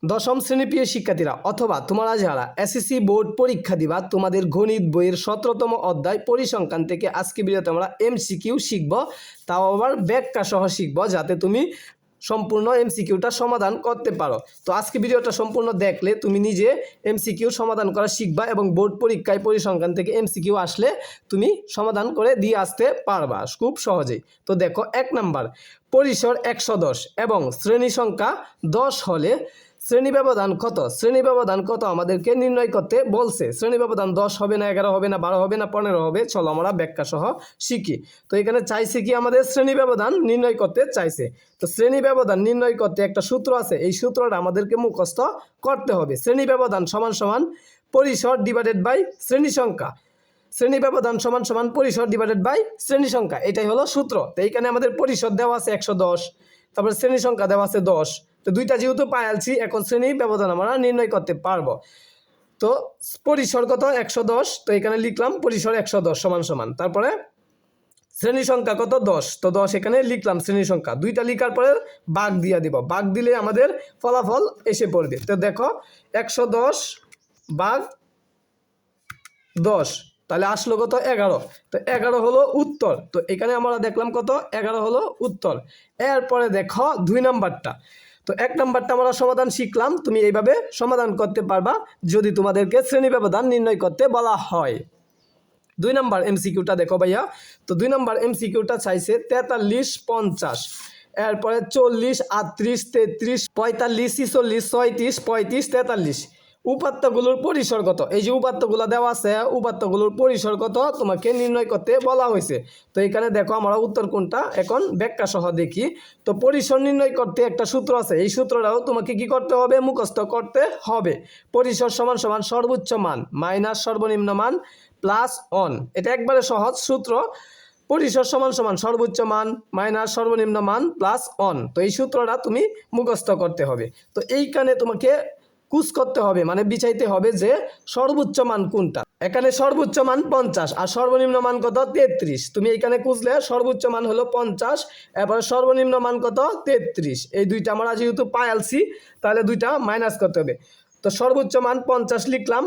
দশম শ্রেণী প্রিয় শিক্ষার্থীরা অথবা তোমরা যারা এসএসসি বোর্ড পরীক্ষা দিবা তোমাদের গণিত বইয়ের 17তম অধ্যায় পরিসংখ্যান থেকে আজকে ভিডিওতে আমরা এমসিকিউ শিখব, তাও আবার ব্যাখ্যা সহ শিখব যাতে তুমি সম্পূর্ণ এমসিকিউটা সমাধান করতে পারো। তো আজকে ভিডিওটা সম্পূর্ণ দেখলে তুমি নিজে এমসিকিউ সমাধান করা শিখবা এবং বোর্ড পরীক্ষায় পরিসংখ্যান থেকে এমসিকিউ আসলে তুমি সমাধান করে দিয়ে আসতে পারবা খুব সহজেই। তো দেখো 1 নাম্বার, পরিসর 110 এবং শ্রেণী সংখ্যা 10 হলে শ্রেণী ব্যবধান কত? শ্রেণী ব্যবধান কত আমাদেরকে নির্ণয় করতে বলছে। শ্রেণী ব্যবধান 10 হবে না, 11 হবে না, 12 হবে না, 15 হবে? চলো আমরা ব্যাখ্যা সহ শিখি। তো এখানে চাইছে কি আমাদের শ্রেণী ব্যবধান নির্ণয় করতে চাইছে। তো শ্রেণী ব্যবধান নির্ণয় করতে একটা সূত্র আছে, এই সূত্রটা আমাদেরকে মুখস্থ করতে হবে। শ্রেণী ব্যবধান সমান সমান পরিসর ডিভাইডেড বাই শ্রেণী সংখ্যা। শ্রেণী ব্যবধান সমান সমান পরিসর ডিভাইডেড বাই শ্রেণী সংখ্যা, এটাই হলো সূত্র। তো এইখানে আমাদের পরিসর দেওয়া আছে 110, তারপরে শ্রেণী সংখ্যা দেওয়া আছে 10। তো দুইটা যেহেতু পাইছি, এখন শ্রেণী ব্যবধান আমরা নির্ণয় করতে পারবো। তো পরিসর কত? 110। তো এখানে লিখলাম পরিসর 110 সমান সমান, তারপরে শ্রেণী সংখ্যা কত? 10। তো 10 এখানে লিখলাম শ্রেণী সংখ্যা। দুইটা লিখার পরে ভাগ দিয়ে দিব, ভাগ দিলে আমাদের ফলাফল এসে পড়বে। তো দেখো 110 ভাগ 10, তাহলে আসলো কত? 11। তো 11 হলো উত্তর। তো এখানে আমরা দেখলাম কত? 11 হলো উত্তর। এরপরে দেখো 2 নাম্বারটা। তো 1 নাম্বারটা আমরা সমাধান শিখলাম, তুমি এইভাবে সমাধান করতে পারবা যদি তোমাদেরকে শ্রেণী ব্যবধান নির্ণয় করতে বলা হয়। 2 নাম্বার এমসিকিউটা দেখো ভাইয়া। তো 2 নাম্বার এমসিকিউটা চাইছে 43 50, এরপরে 40 38 33 45 46 36 35 43। উপাত্তগুলোর পরিসর কত? এই যে উপাত্তগুলো দেওয়া আছে, উপাত্তগুলোর পরিসর কত তোমাকে নির্ণয় করতে বলা হয়েছে। তো এখানে দেখো আমরা উত্তর কোনটা এখন ব্যাখ্যা সহ দেখি। তো পরিসর নির্ণয় করতে একটা সূত্র আছে, এই সূত্রটাও তোমাকে কি করতে হবে? মুখস্থ করতে হবে। পরিসর সমান সমান সর্বোচ্চ মান মাইনাস সর্বনিম্ন মান প্লাস অন। এটা একবারে সহজ সূত্র। পরিসর সমান সমান সর্বোচ্চ মান মাইনাস সর্বনিম্ন মান প্লাস অন। তো এই সূত্রটা তুমি মুখস্থ করতে হবে। তো এইখানে তোমাকে কুচ করতে হবে, মানে বিচাইতে হবে যে সর্বোচ্চ মান কোনটা। এখানে সর্বোচ্চ মান 50 আর সর্বনিম্ন মান কত? 33। তুমি এইখানে খুঁজলে সর্বোচ্চ মান হলো 50, এরপরে সর্বনিম্ন মান কত? 33। এই দুইটা আমরা যেহেতু পাইছি, তাহলে দুইটা মাইনাস করতে হবে। তো সর্বোচ্চ মান 50 লিখলাম,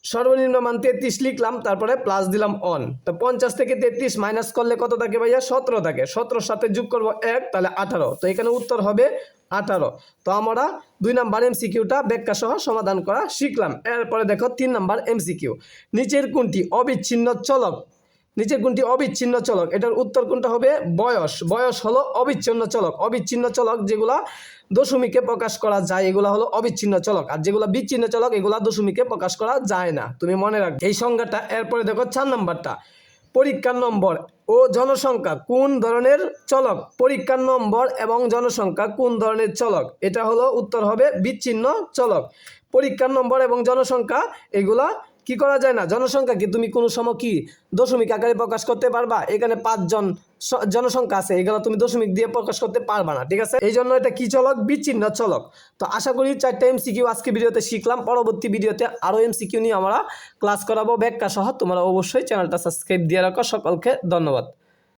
সর্বনিম্ন মান 33 লিখলাম, তারপরে প্লাস দিলাম অন। তো 50 থেকে 33 মাইনাস করলে কত থাকে ভাইয়া? 17 থাকে। 17 সাথে যোগ করব 1, তাহলে 18। তো এখানে উত্তর হবে 18। তো আমরা 2 নাম্বার এমসিকিউটা ব্যাখ্যা সহ সমাধান করা শিখলাম। এরপরে দেখো 3 নাম্বার এমসিকিউ। নিচের কোনটি অবিচ্ছিন্ন চলক? নিচের কোনটি অবিচ্ছিন্ন চলক? এটার উত্তর কোনটা হবে? বয়স। বয়স হলো অবিচ্ছিন্ন চলক। অবিচ্ছিন্ন চলক যেগুলা দশমিকে প্রকাশ করা যায় এগুলা হলো অবিচ্ছিন্ন চলক, আর যেগুলা বিচ্ছিন্ন চলক এগুলা দশমিকে প্রকাশ করা যায় না। তুমি মনে রাখবে এই সংজ্ঞাটা। এরপরে দেখো 4 নাম্বারটা, পরীক্ষার নম্বর ও জনসংখ্যা কোন ধরনের চলক? পরীক্ষার নম্বর এবং জনসংখ্যা কোন ধরনের চলক? এটা হলো উত্তর হবে বিচ্ছিন্ন চলক। পরীক্ষার নম্বর এবং জনসংখ্যা এগুলা কি করা যায় না। জনসংখ্যা কি তুমি কোনো সময় কি দশমিক আকারে প্রকাশ করতে পারবা? এখানে 5 জন জনসংখ্যা আছে, এগুলো তুমি দশমিক দিয়ে প্রকাশ করতে পারবা না, ঠিক আছে? এই জন্য এটা কি চলক? বিচ্ছিন্ন চলক। তো আশা করি 4টা এমসিকিউ আজকে ভিডিওতে শিখলাম। পরবর্তী ভিডিওতে আরও এমসিকিউ নিয়ে আমরা ক্লাস করাবো ব্যাখ্যা সহ। তোমরা অবশ্যই চ্যানেলটা সাবস্ক্রাইব দিয়ে রাখো। সকলকে ধন্যবাদ।